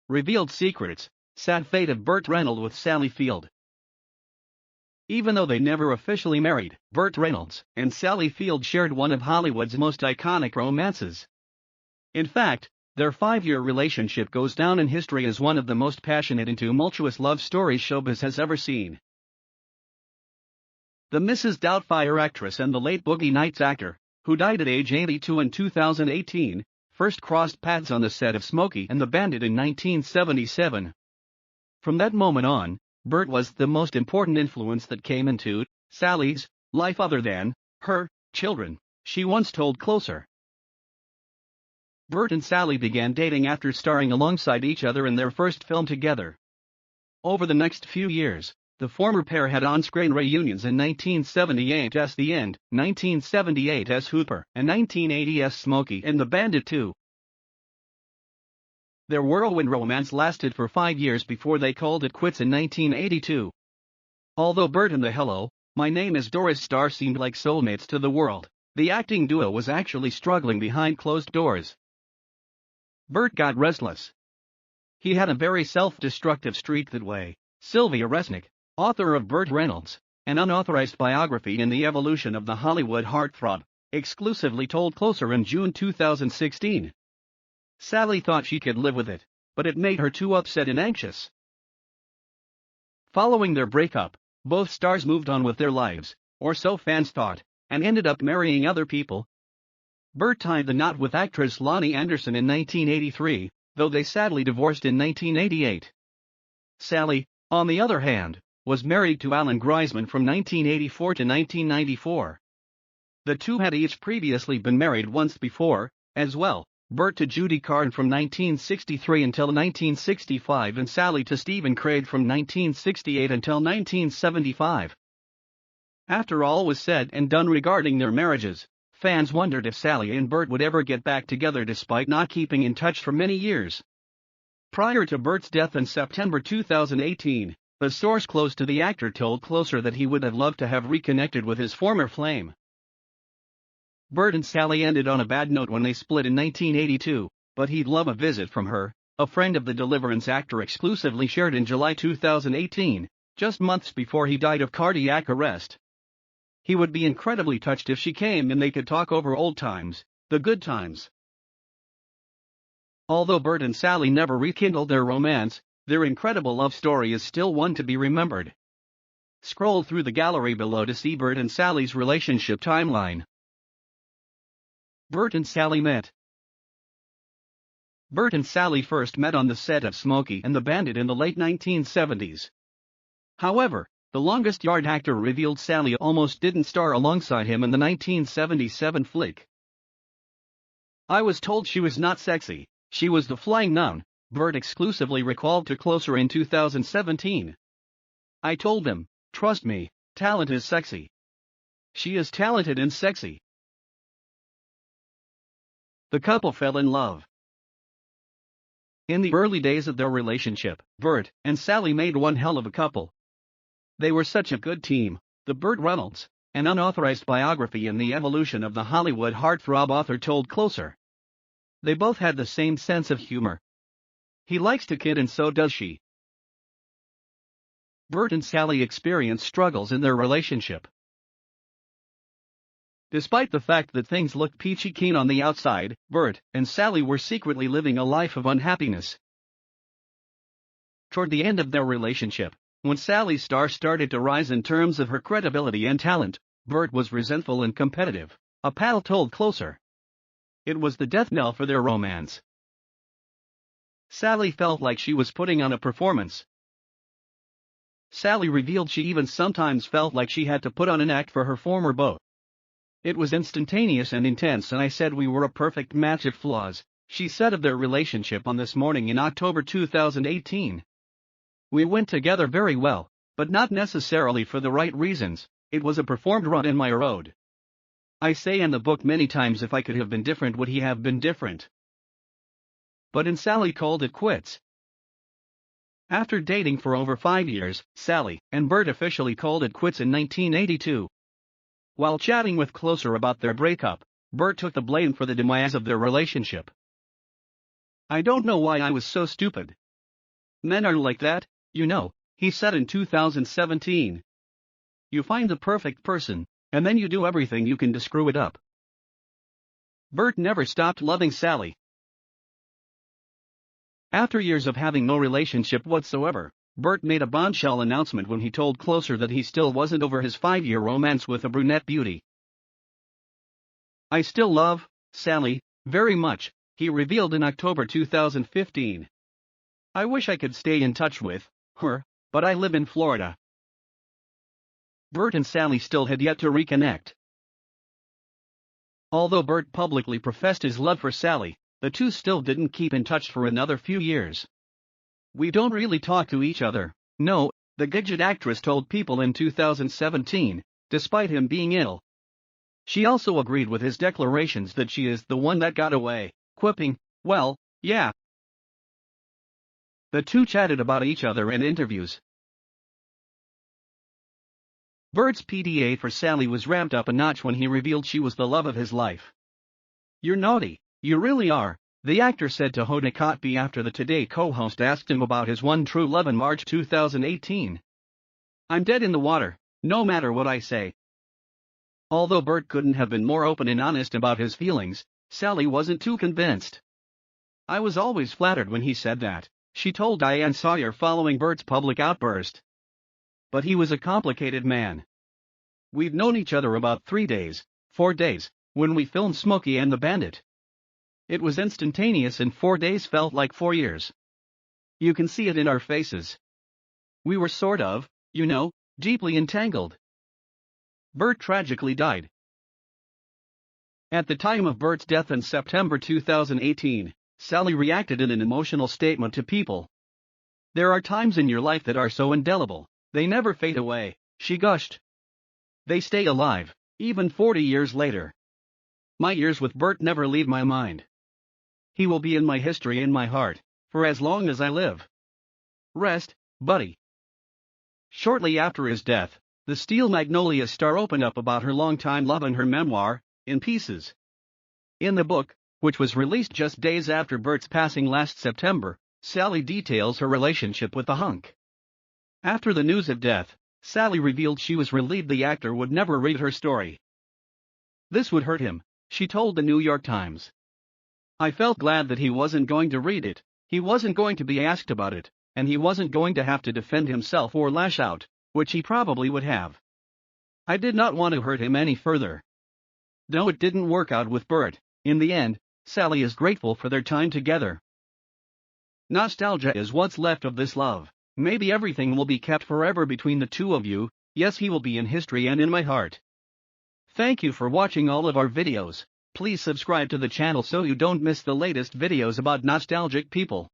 revealed secrets, sad fate of Burt Reynold with Sally Field. Even though they never officially married, Burt Reynolds and Sally Field shared one of Hollywood's most iconic romances. In fact, their 5-year relationship goes down in history as one of the most passionate and tumultuous love stories showbiz has ever seen. The Mrs. Doubtfire actress and the late Boogie Nights actor, who died at age 82 in 2018, first crossed paths on the set of Smokey and the Bandit in 1977. From that moment on, Burt was the most important influence that came into Sally's life other than her children, she once told Closer. Burt and Sally began dating after starring alongside each other in their first film together. Over the next few years, the former pair had on-screen reunions in 1978's The End, 1978's Hooper, and 1980's Smokey and the Bandit 2. Their whirlwind romance lasted for 5 years before they called it quits in 1982. Although Burt and the Hello, My Name is Doris star seemed like soulmates to the world, the acting duo was actually struggling behind closed doors. Burt got restless. He had a very self-destructive streak that way. Sylvia Resnick, author of Burt Reynolds, an unauthorized biography in the evolution of the Hollywood heartthrob, exclusively told Closer in June 2016. Sally thought she could live with it, but it made her too upset and anxious. Following their breakup, both stars moved on with their lives, or so fans thought, and ended up marrying other people. Burt tied the knot with actress Lonnie Anderson in 1983, though they sadly divorced in 1988. Sally, on the other hand, was married to Alan Greisman from 1984 to 1994. The two had each previously been married once before, as well, Burt to Judy Carne from 1963 until 1965 and Sally to Stephen Craig from 1968 until 1975. After all was said and done regarding their marriages, fans wondered if Sally and Burt would ever get back together despite not keeping in touch for many years. Prior to Burt's death in September 2018, a source close to the actor told Closer that he would have loved to have reconnected with his former flame. Burt and Sally ended on a bad note when they split in 1982, but he'd love a visit from her, a friend of the Deliverance actor exclusively shared in July 2018, just months before he died of cardiac arrest. He would be incredibly touched if she came and they could talk over old times, the good times. Although Burt and Sally never rekindled their romance, their incredible love story is still one to be remembered. Scroll through the gallery below to see Burt and Sally's relationship timeline. Burt and Sally met. Burt and Sally first met on the set of Smokey and the Bandit in the late 1970s. However, the longest-yard actor revealed Sally almost didn't star alongside him in the 1977 flick. I was told she was not sexy, she was the flying nun, Burt exclusively recalled to Closer in 2017. I told them, trust me, talent is sexy. She is talented and sexy. The couple fell in love. In the early days of their relationship, Burt and Sally made one hell of a couple. They were such a good team, the Burt Reynolds, an unauthorized biography in the evolution of the Hollywood heartthrob author told Closer. They both had the same sense of humor. He likes to kid and so does she. Burt and Sally experienced struggles in their relationship. Despite the fact that things looked peachy keen on the outside, Burt and Sally were secretly living a life of unhappiness. Toward the end of their relationship, when Sally's star started to rise in terms of her credibility and talent, Burt was resentful and competitive, a pal told Closer. It was the death knell for their romance. Sally felt like she was putting on a performance. Sally revealed she even sometimes felt like she had to put on an act for her former beau. It was instantaneous and intense and I said we were a perfect match of flaws, she said of their relationship on This Morning in October 2018. We went together very well, but not necessarily for the right reasons, it was a performed run in my road. I say in the book many times if I could have been different would he have been different. But and Sally called it quits. After dating for over 5 years, Sally and Burt officially called it quits in 1982. While chatting with Closer about their breakup, Burt took the blame for the demise of their relationship. I don't know why I was so stupid. Men are like that, you know, he said in 2017. You find the perfect person, and then you do everything you can to screw it up. Burt never stopped loving Sally. After years of having no relationship whatsoever, Burt made a bombshell announcement when he told Closer that he still wasn't over his 5-year romance with a brunette beauty. I still love Sally very much, he revealed in October 2015. I wish I could stay in touch with her, but I live in Florida. Burt and Sally still had yet to reconnect. Although Burt publicly professed his love for Sally, the two still didn't keep in touch for another few years. We don't really talk to each other, no, the Gidget actress told People in 2017, despite him being ill. She also agreed with his declarations that she is the one that got away, quipping, well, yeah. The two chatted about each other in interviews. Burt's PDA for Sally was ramped up a notch when he revealed she was the love of his life. You're naughty, you really are, the actor said to Hoda Kotb after the Today co-host asked him about his one true love in March 2018. I'm dead in the water, no matter what I say. Although Burt couldn't have been more open and honest about his feelings, Sally wasn't too convinced. I was always flattered when he said that, she told Diane Sawyer following Burt's public outburst. But he was a complicated man. We've known each other about 4 days, when we filmed Smokey and the Bandit. It was instantaneous and 4 days felt like 4 years. You can see it in our faces. We were sort of, you know, deeply entangled. Burt tragically died. At the time of Burt's death in September 2018, Sally reacted in an emotional statement to People. There are times in your life that are so indelible, they never fade away, she gushed. They stay alive, even 40 years later. My years with Burt never leave my mind. He will be in my history and my heart, for as long as I live. Rest, buddy. Shortly after his death, the Steel Magnolia star opened up about her longtime love in her memoir, In Pieces. In the book, which was released just days after Burt's passing last September, Sally details her relationship with the hunk. After the news of death, Sally revealed she was relieved the actor would never read her story. This would hurt him, she told the New York Times. I felt glad that he wasn't going to read it, he wasn't going to be asked about it, and he wasn't going to have to defend himself or lash out, which he probably would have. I did not want to hurt him any further. Though it didn't work out with Burt, in the end, Sally is grateful for their time together. Nostalgia is what's left of this love. Maybe everything will be kept forever between the two of you, yes, he will be in history and in my heart. Thank you for watching all of our videos. Please subscribe to the channel so you don't miss the latest videos about nostalgic people.